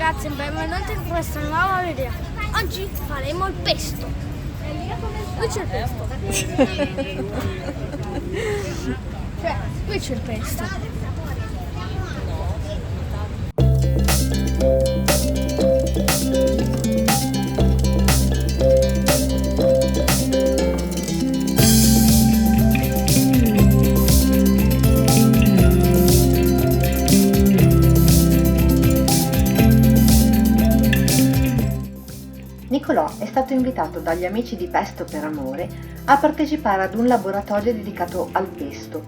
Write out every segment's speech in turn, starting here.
ragazzi, benvenuti in questa nuova video. Oggi faremo il pesto. Qui c'è il pesto. Cioè, qui c'è il pesto. Nicolò è stato invitato dagli amici di Pesto per Amore a partecipare ad un laboratorio dedicato al pesto.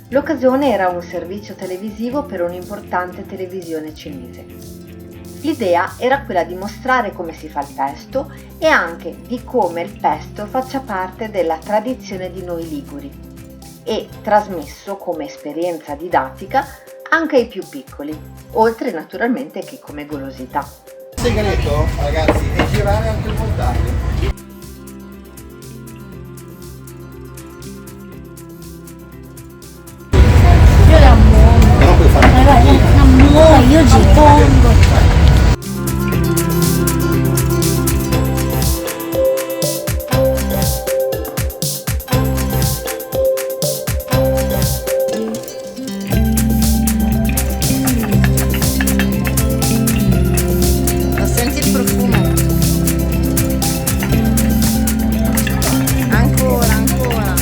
L'occasione era un servizio televisivo per un'importante televisione cinese. L'idea era quella di mostrare come si fa il pesto e anche di come il pesto faccia parte della tradizione di noi liguri e trasmesso come esperienza didattica anche ai più piccoli, oltre naturalmente che come golosità. Il segreto, ragazzi, è girare anche il mortaio. Io la muovo. Però puoi fare La muovo, io ci pongo. Senti il profumo. Ancora, ancora.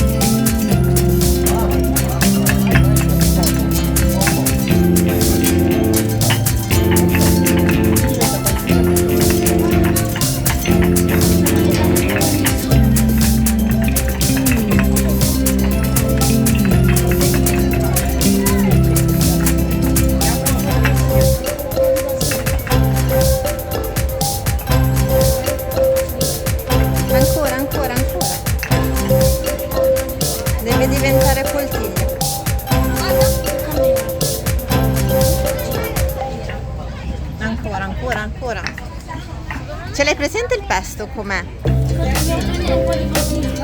Ancora, ancora, ancora. Deve diventare poltiglia. Ancora, ancora, ancora. Ce l'hai presente il pesto com'è?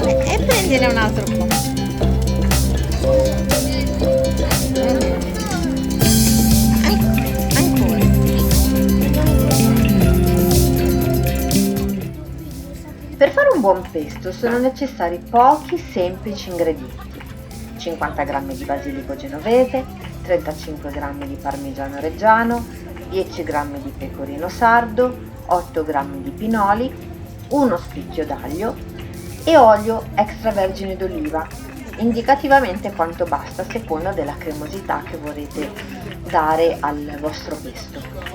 E prendine un altro po'. Ancora. Per fare un buon pesto sono necessari pochi semplici ingredienti: 50 g di basilico genovese, 35 g di parmigiano reggiano, 10 g di pecorino sardo, 8 g di pinoli, uno spicchio d'aglio e olio extravergine d'oliva, indicativamente quanto basta a seconda della cremosità che vorrete dare al vostro pesto.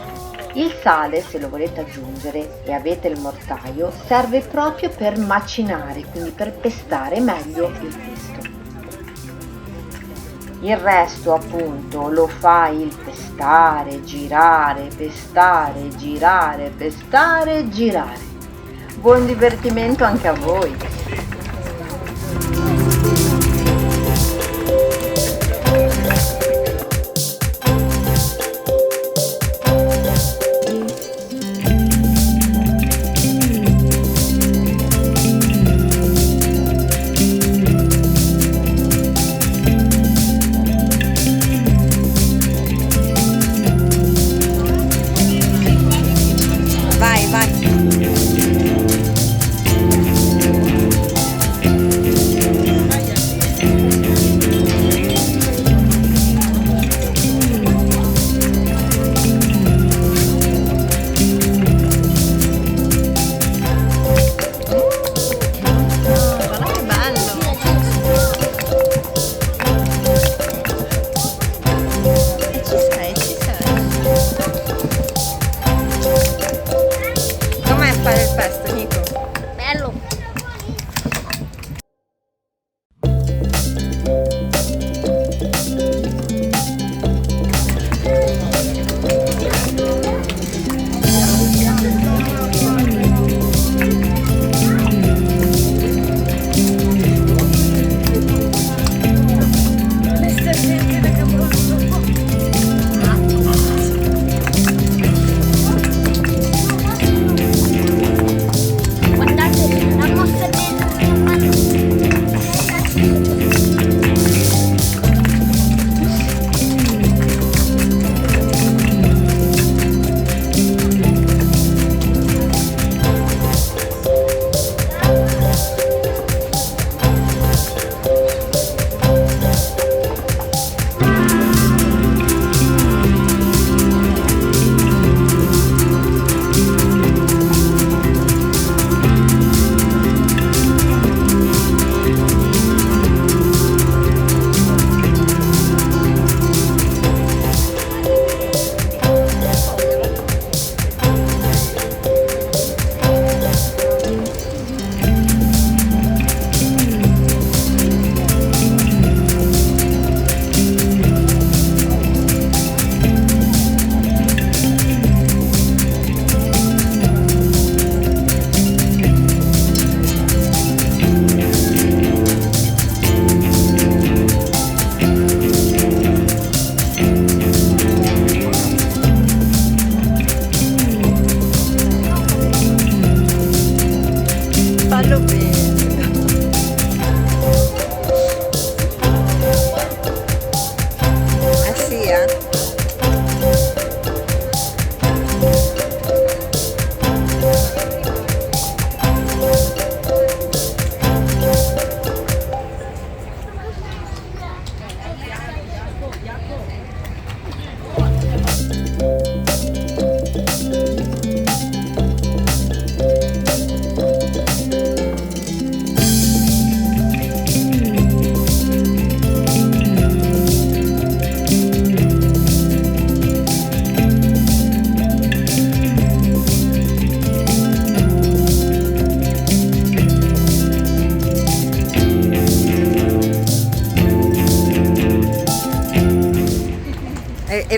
Il sale, se lo volete aggiungere e avete il mortaio, serve proprio per macinare, quindi per pestare meglio il pesto. Il resto appunto lo fa il pestare, girare, pestare, girare, pestare, girare. Buon divertimento anche a voi! Vai, vai.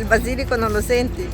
il basilico non lo senti?